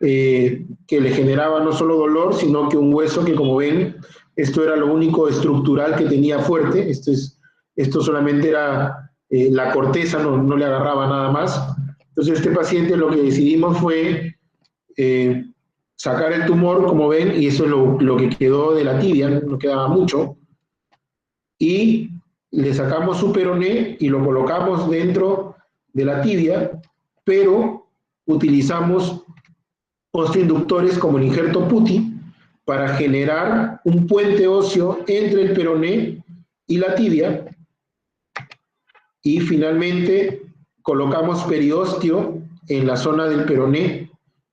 que le generaba no solo dolor, sino que un hueso que, como ven, esto era lo único estructural que tenía fuerte. Esto solamente era la corteza, no le agarraba nada más. Entonces, este paciente lo que decidimos fue sacar el tumor, como ven, y eso es lo que quedó de la tibia, no quedaba mucho, y le sacamos su peroné y lo colocamos dentro de la tibia, pero utilizamos osteoinductores como el injerto PUTI para generar un puente óseo entre el peroné y la tibia, y finalmente colocamos periósteo en la zona del peroné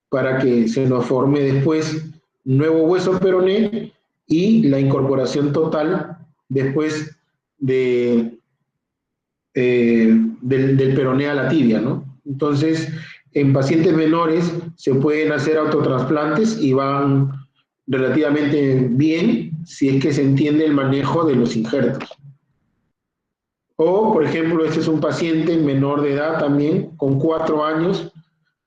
para que se nos forme después nuevo hueso peroné y la incorporación total después del peroné a la tibia, ¿no? Entonces, en pacientes menores se pueden hacer autotrasplantes y van relativamente bien si es que se entiende el manejo de los injertos. O, por ejemplo, este es un paciente menor de edad también, con 4 años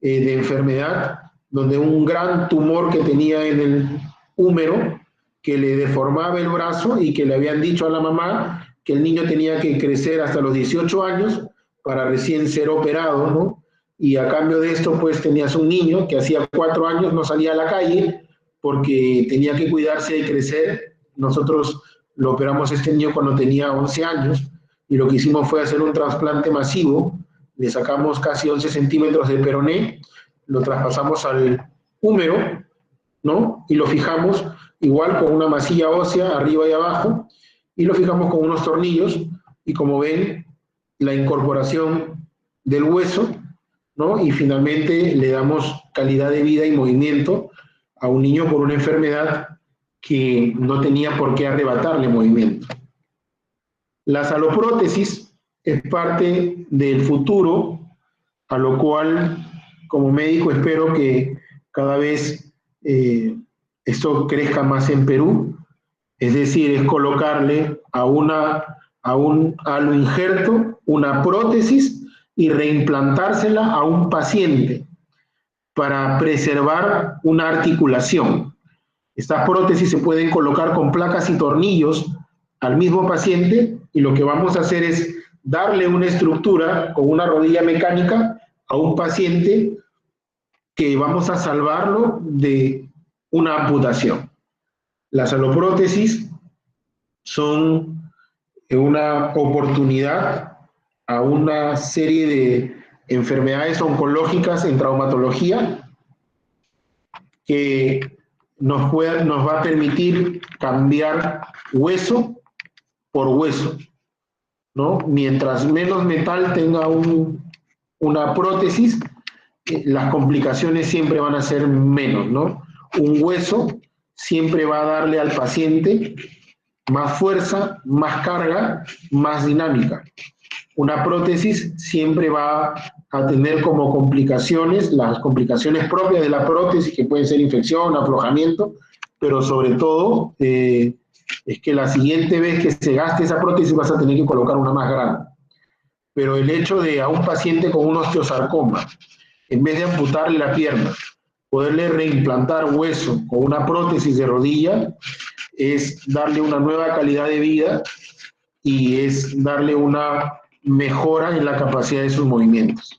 de enfermedad, donde un gran tumor que tenía en el húmero, que le deformaba el brazo y que le habían dicho a la mamá que el niño tenía que crecer hasta los 18 años para recién ser operado, ¿no? Y a cambio de esto, pues tenías un niño que hacía 4 años no salía a la calle porque tenía que cuidarse de crecer. Nosotros lo operamos a este niño cuando tenía 11 años y lo que hicimos fue hacer un trasplante masivo. Le sacamos casi 11 centímetros de peroné, lo traspasamos al húmero, ¿no? Y lo fijamos igual con una masilla ósea arriba y abajo, y lo fijamos con unos tornillos, y como ven, la incorporación del hueso, ¿no? Y finalmente le damos calidad de vida y movimiento a un niño por una enfermedad que no tenía por qué arrebatarle movimiento. La saloprótesis es parte del futuro, a lo cual, como médico, espero que cada vez esto crezca más en Perú. Es decir, es colocarle a un aloinjerto una prótesis y reimplantársela a un paciente para preservar una articulación. Estas prótesis se pueden colocar con placas y tornillos al mismo paciente, y lo que vamos a hacer es darle una estructura con una rodilla mecánica a un paciente que vamos a salvarlo de una amputación. La saloprótesis son una oportunidad a una serie de enfermedades oncológicas en traumatología que nos va a permitir cambiar hueso por hueso, ¿no? Mientras menos metal tenga una prótesis, las complicaciones siempre van a ser menos, ¿no? Un hueso siempre va a darle al paciente más fuerza, más carga, más dinámica. Una prótesis siempre va a tener como complicaciones, las complicaciones propias de la prótesis, que pueden ser infección, aflojamiento, pero sobre todo es que la siguiente vez que se gaste esa prótesis vas a tener que colocar una más grande. Pero el hecho de a un paciente con un osteosarcoma, en vez de amputarle la pierna, poderle reimplantar hueso con una prótesis de rodilla, es darle una nueva calidad de vida y es darle una mejora en la capacidad de sus movimientos.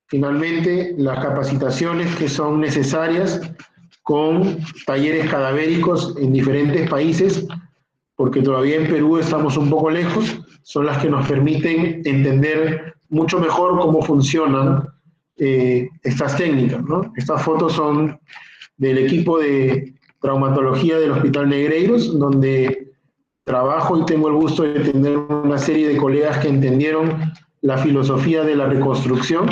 Finalmente, las capacitaciones que son necesarias con talleres cadavéricos en diferentes países, porque todavía en Perú estamos un poco lejos, son las que nos permiten entender mucho mejor cómo funcionan estas técnicas, ¿no? Estas fotos son del equipo de traumatología del Hospital Negreiros, donde trabajo y tengo el gusto de tener una serie de colegas que entendieron la filosofía de la reconstrucción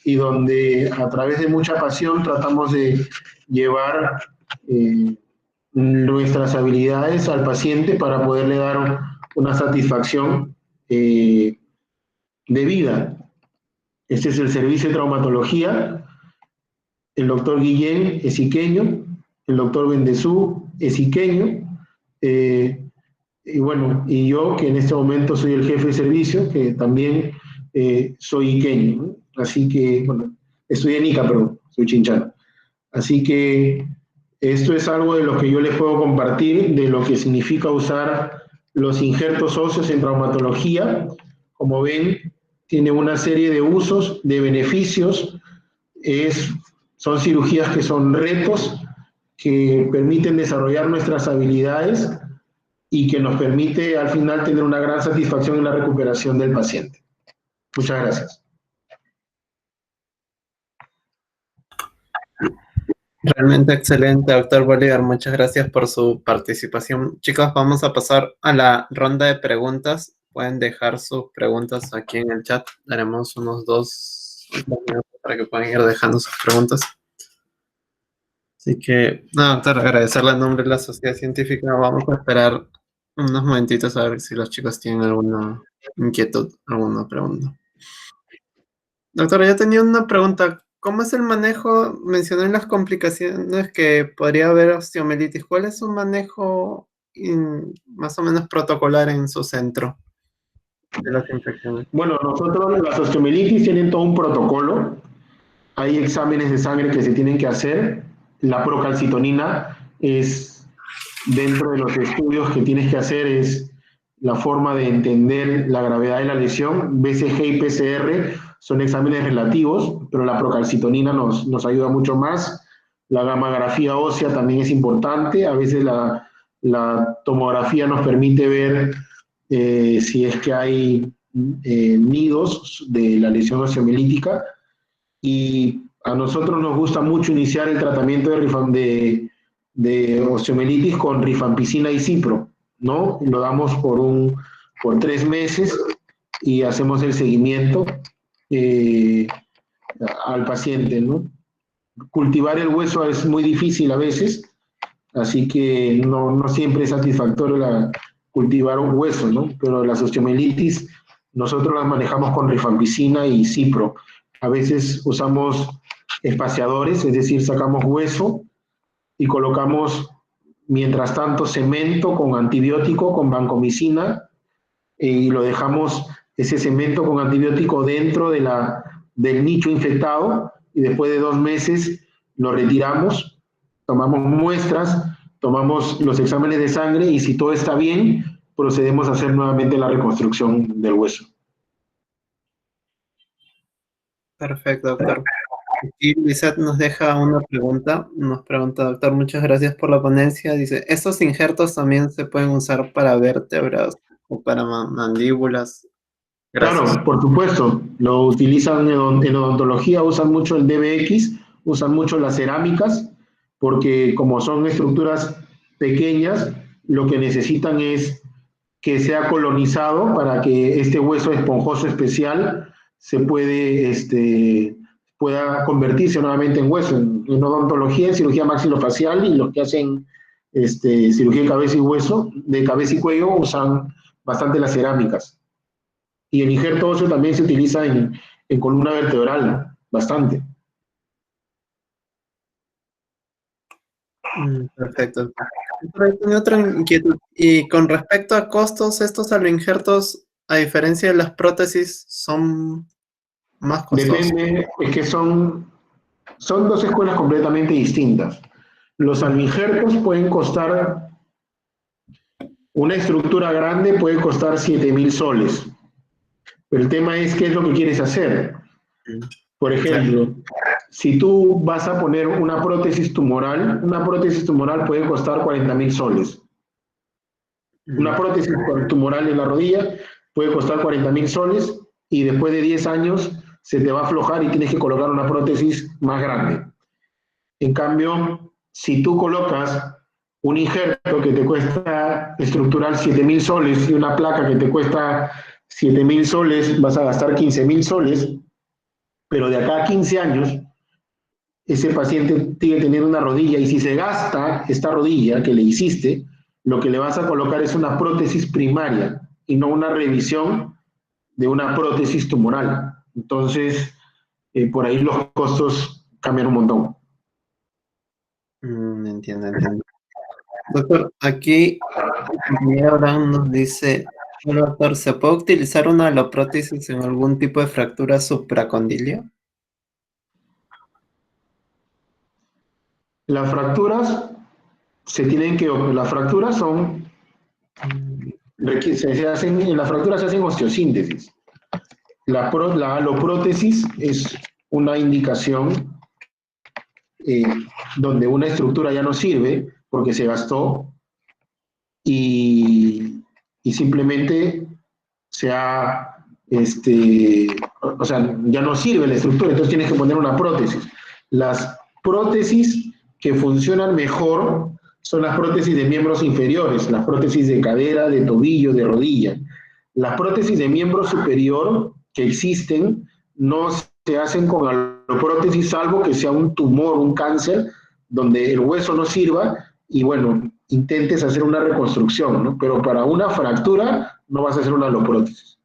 y donde a través de mucha pasión tratamos de llevar nuestras habilidades al paciente para poderle dar una satisfacción de vida. Este es el servicio de traumatología. El doctor Guillén es iqueño, el doctor Bendezú es iqueño, y bueno, y yo, que en este momento soy el jefe de servicio, que también soy iqueño, ¿no? Así que, bueno, estoy en Ica, pero soy chinchano. Así que esto es algo de lo que yo les puedo compartir, de lo que significa usar los injertos óseos en traumatología. Como ven, tiene una serie de usos, de beneficios. Son cirugías que son retos, que permiten desarrollar nuestras habilidades y que nos permite al final tener una gran satisfacción en la recuperación del paciente. Muchas gracias. Realmente excelente, doctor Bolívar. Muchas gracias por su participación. Chicos, vamos a pasar a la ronda de preguntas. Pueden dejar sus preguntas aquí en el chat. Daremos unos 2 minutos para que puedan ir dejando sus preguntas. Así que, no, doctor, agradecerle en nombre de la sociedad científica. Vamos a esperar unos momentitos a ver si los chicos tienen alguna inquietud, alguna pregunta. Doctora, yo tenía una pregunta. ¿Cómo es el manejo? Mencioné las complicaciones que podría haber osteomielitis. ¿Cuál es su manejo más o menos protocolar en su centro de las infecciones? Bueno, nosotros las osteomielitis tienen todo un protocolo. Hay exámenes de sangre que se tienen que hacer. La procalcitonina es, dentro de los estudios que tienes que hacer, es la forma de entender la gravedad de la lesión. BCG y PCR son exámenes relativos, pero la procalcitonina nos ayuda mucho más. La gammagrafía ósea también es importante. A veces la tomografía nos permite ver si es que hay nidos de la lesión osteomielítica. Y a nosotros nos gusta mucho iniciar el tratamiento de osteomielitis con rifampicina y cipro, ¿no? Lo damos por 3 meses y hacemos el seguimiento al paciente, ¿no? Cultivar el hueso es muy difícil a veces, así que no siempre es satisfactorio cultivar un hueso, ¿no? Pero las osteomielitis nosotros las manejamos con rifampicina y cipro. A veces usamos espaciadores, es decir, sacamos hueso y colocamos, mientras tanto, cemento con antibiótico, con vancomicina, y lo dejamos ese cemento con antibiótico dentro del nicho infectado, y después de 2 meses lo retiramos, tomamos muestras, tomamos los exámenes de sangre, y si todo está bien, procedemos a hacer nuevamente la reconstrucción del hueso. Perfecto, doctor. Aquí Lizeth nos deja una pregunta. Nos pregunta, doctor, muchas gracias por la ponencia. Dice, ¿estos injertos también se pueden usar para vértebras o para mandíbulas? Gracias. Claro, por supuesto, lo utilizan en odontología, usan mucho el DBX, usan mucho las cerámicas, porque como son estructuras pequeñas, lo que necesitan es que sea colonizado para que este hueso esponjoso especial pueda convertirse nuevamente en hueso. En odontología, en cirugía maxilofacial y los que hacen cirugía de cabeza y hueso, de cabeza y cuello, usan bastante las cerámicas. Y el injerto óseo también se utiliza en columna vertebral, bastante. Perfecto. Tengo otra inquietud. Y con respecto a costos, estos aloinjertos, a diferencia de las prótesis, son más costosos. Depende, es que son dos escuelas completamente distintas. Los aloinjertos pueden costar, una estructura grande puede costar 7.000 soles. Pero el tema es qué es lo que quieres hacer. Por ejemplo, si tú vas a poner una prótesis tumoral puede costar 40.000 soles. Una prótesis tumoral en la rodilla puede costar 40.000 soles y después de 10 años se te va a aflojar y tienes que colocar una prótesis más grande. En cambio, si tú colocas un injerto que te cuesta estructural 7.000 soles y una placa que te cuesta 7.000 soles, vas a gastar 15.000 soles, pero de acá a 15 años, ese paciente tiene que tener una rodilla y si se gasta esta rodilla que le hiciste, lo que le vas a colocar es una prótesis primaria y no una revisión de una prótesis tumoral. Entonces, por ahí los costos cambian un montón. Entiendo. Doctor, aquí el compañero Abraham nos dice, "Hola, doctor, ¿se puede utilizar una aloprótesis en algún tipo de fractura supracondilia?" Las fracturas las fracturas son, en las fracturas se hacen osteosíntesis. La aloprótesis es una indicación donde una estructura ya no sirve porque se gastó y simplemente o sea, ya no sirve la estructura, entonces tienes que poner una prótesis. Las prótesis que funcionan mejor son las prótesis de miembros inferiores, las prótesis de cadera, de tobillo, de rodilla. Las prótesis de miembro superior que existen no se hacen con aloprótesis salvo que sea un tumor, un cáncer, donde el hueso no sirva y bueno, intentes hacer una reconstrucción, ¿no? Pero para una fractura no vas a hacer una aloprótesis.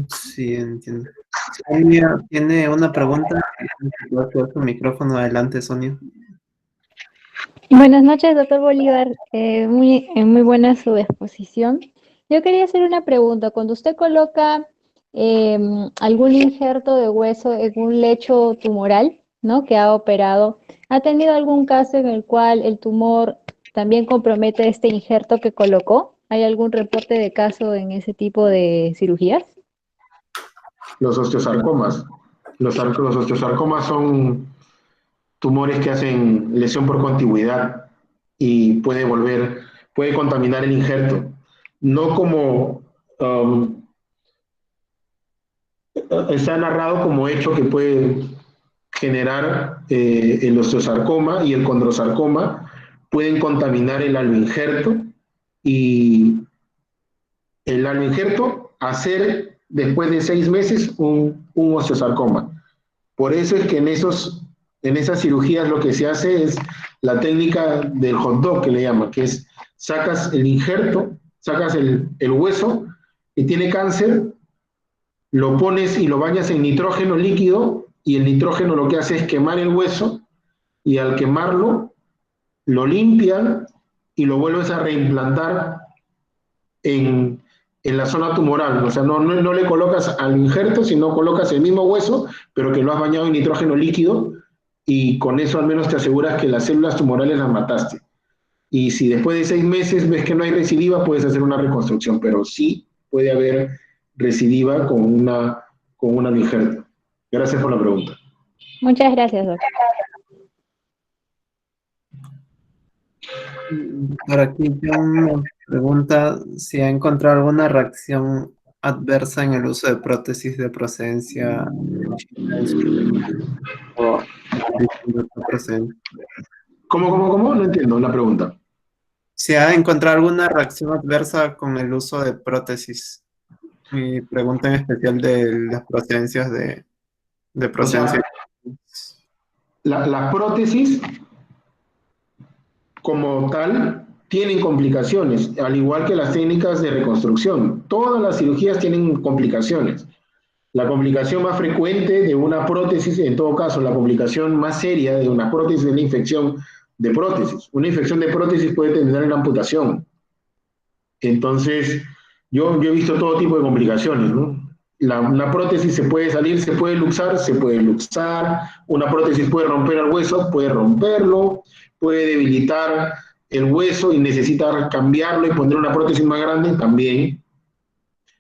Sí, entiendo. Sonia tiene una pregunta. Su micrófono adelante, Sonia. Buenas noches, doctor Bolívar. Muy buena su exposición. Yo quería hacer una pregunta. Cuando usted coloca algún injerto de hueso en un lecho tumoral, ¿no? Que ha operado, ¿ha tenido algún caso en el cual el tumor también compromete este injerto que colocó? ¿Hay algún reporte de caso en ese tipo de cirugías? Los osteosarcomas. Los osteosarcomas son tumores que hacen lesión por contigüidad y puede contaminar el injerto. No como está narrado como hecho que puede generar el osteosarcoma y el condrosarcoma, pueden contaminar el aloinjerto y el aloinjerto hacer después de 6 meses un osteosarcoma. Por eso es que en esas cirugías lo que se hace es la técnica del hot dog que le llaman, que es sacas el injerto, sacas el hueso que tiene cáncer, lo pones y lo bañas en nitrógeno líquido y el nitrógeno lo que hace es quemar el hueso y al quemarlo lo limpian y lo vuelves a reimplantar en la zona tumoral. O sea, no le colocas al injerto, sino colocas el mismo hueso, pero que lo has bañado en nitrógeno líquido y con eso al menos te aseguras que las células tumorales las mataste. Y si después de 6 meses ves que no hay recidiva, puedes hacer una reconstrucción, pero sí puede haber recidiva con una injerto. Gracias por la pregunta. Muchas gracias, doctor. Por aquí John me pregunta si ha encontrado alguna reacción adversa en el uso de prótesis de procedencia china en su o de otra procedencia. ¿Cómo? No entiendo la pregunta. Si ha encontrado alguna reacción adversa con el uso de prótesis. Mi pregunta en especial de las procedencias de O procedencia. sea, las prótesis como tal tienen complicaciones, al igual que las técnicas de reconstrucción. Todas las cirugías tienen complicaciones. La complicación más frecuente de una prótesis, en todo caso, la complicación más seria de una prótesis es la infección de prótesis. Una infección de prótesis puede terminar en la amputación. Entonces, yo he visto todo tipo de complicaciones, ¿no? Una prótesis se puede salir, se puede luxar, una prótesis puede romper el hueso, puede romperlo, puede debilitar el hueso y necesita cambiarlo y poner una prótesis más grande también,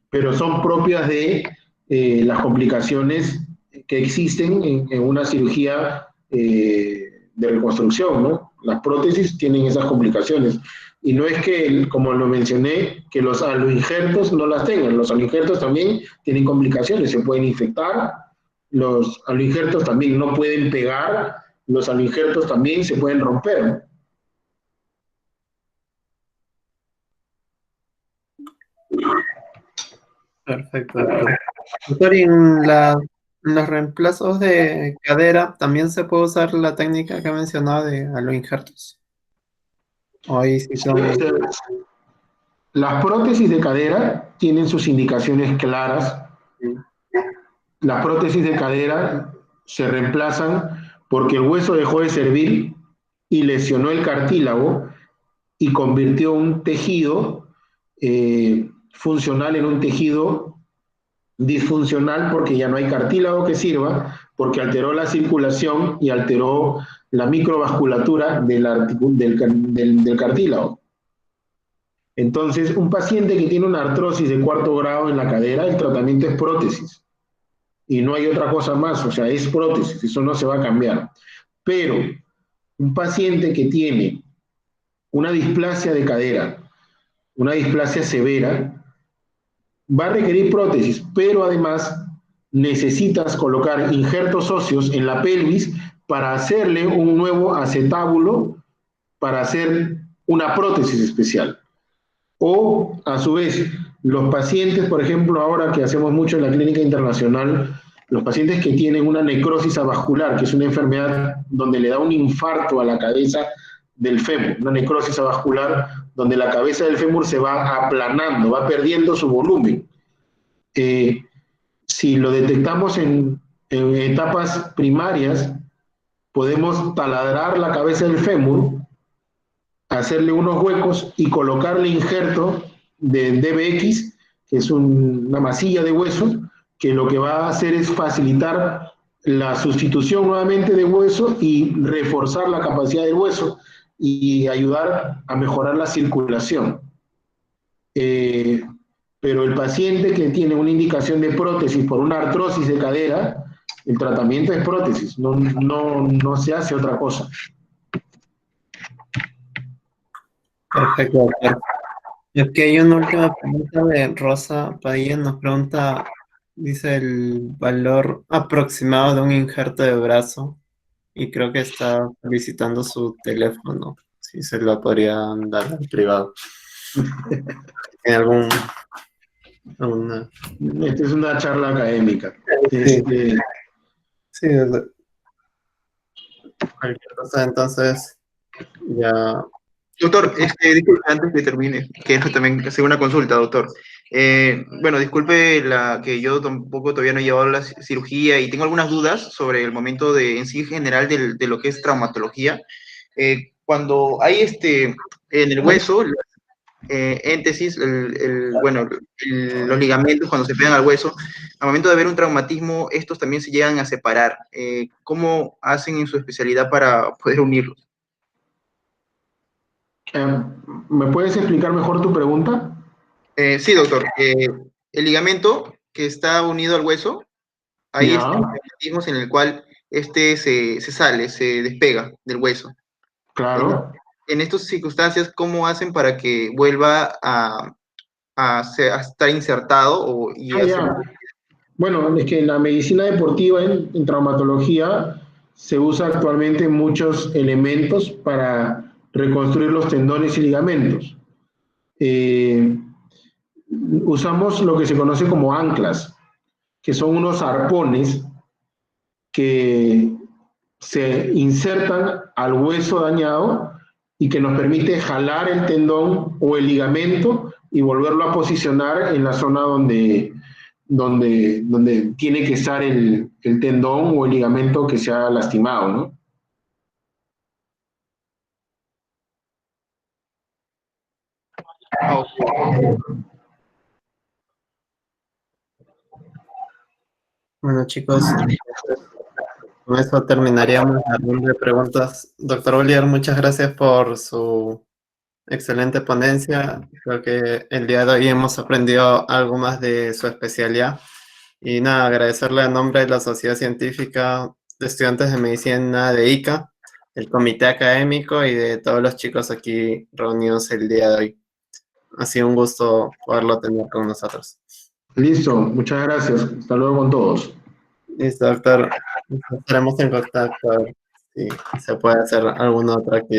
pero son propias de las complicaciones que existen en una cirugía de reconstrucción, ¿no? Las prótesis tienen esas complicaciones. Y no es que, como lo mencioné, que los aloinjertos no las tengan. Los aloinjertos también tienen complicaciones, se pueden infectar, los aloinjertos también no pueden pegar, los aloinjertos también se pueden romper. Perfecto, doctor. Doctor, y en los reemplazos de cadera, ¿también se puede usar la técnica que mencionaba de aloinjertos? O ahí sí Sí, son... las prótesis de cadera tienen sus indicaciones claras. Las prótesis de cadera se reemplazan porque el hueso dejó de servir y lesionó el cartílago y convirtió un tejido funcional en un tejido disfuncional porque ya no hay cartílago que sirva, porque alteró la circulación y alteró la microvasculatura del cartílago. Entonces, un paciente que tiene una artrosis de 4º grado en la cadera, el tratamiento es prótesis. Y no hay otra cosa más, o sea, es prótesis, eso no se va a cambiar. Pero un paciente que tiene una displasia de cadera, una displasia severa, va a requerir prótesis, pero además necesitas colocar injertos óseos en la pelvis para hacerle un nuevo acetábulo para hacer una prótesis especial. O, a su vez, los pacientes, por ejemplo, ahora que hacemos mucho en la clínica internacional, los pacientes que tienen una necrosis avascular, que es una enfermedad donde le da un infarto a la cabeza del fémur, una necrosis avascular donde la cabeza del fémur se va aplanando, va perdiendo su volumen. Si lo detectamos en etapas primarias, podemos taladrar la cabeza del fémur, hacerle unos huecos y colocarle injerto de DBX, que es una masilla de hueso, que lo que va a hacer es facilitar la sustitución nuevamente de hueso y reforzar la capacidad del hueso y ayudar a mejorar la circulación. Pero el paciente que tiene una indicación de prótesis por una artrosis de cadera, el tratamiento es prótesis, no se hace otra cosa. Perfecto, doctor. Y aquí hay una última pregunta de Rosa Padilla, nos pregunta, dice el valor aproximado de un injerto de brazo y creo que está solicitando su teléfono, si se lo podrían dar al privado. En algún... alguna... Esta es una charla académica. Sí, sí, cualquier cosa, entonces ya... Doctor, disculpe, antes que termine, quiero también hacer una consulta, doctor. Bueno, disculpe que yo tampoco todavía no he llevado la cirugía y tengo algunas dudas sobre el momento en sí general de lo que es traumatología. Cuando hay en el hueso, éntesis, bueno, los ligamentos cuando se pegan al hueso, al momento de haber un traumatismo, estos también se llegan a separar. ¿Cómo hacen en su especialidad para poder unirlos? ¿Me puedes explicar mejor tu pregunta? Sí, doctor. el ligamento que está unido al hueso, ahí Ya. están los mecanismos en el cual se sale, se despega del hueso. Claro. En estas circunstancias, ¿cómo hacen para que vuelva a estar insertado y Ah, hacer... ya. Bueno, es que en la medicina deportiva, en traumatología, se usa actualmente muchos elementos para reconstruir los tendones y ligamentos. Eh, Usamos lo que se conoce como anclas, que son unos arpones que se insertan al hueso dañado y que nos permite jalar el tendón o el ligamento y volverlo a posicionar en la zona donde tiene que estar el tendón o el ligamento que se ha lastimado, ¿no? Bueno, chicos, con eso terminaríamos la ronda de preguntas. Doctor Bolívar, muchas gracias por su excelente ponencia. Creo que el día de hoy hemos aprendido algo más de su especialidad. Y nada, agradecerle a nombre de la Sociedad Científica de Estudiantes de Medicina de ICA, el comité académico y de todos los chicos aquí reunidos el día de hoy. Ha sido un gusto poderlo tener con nosotros. Listo, muchas gracias. Hasta luego con todos. Listo, doctor. Estaremos en contacto si se puede hacer alguna otra actividad.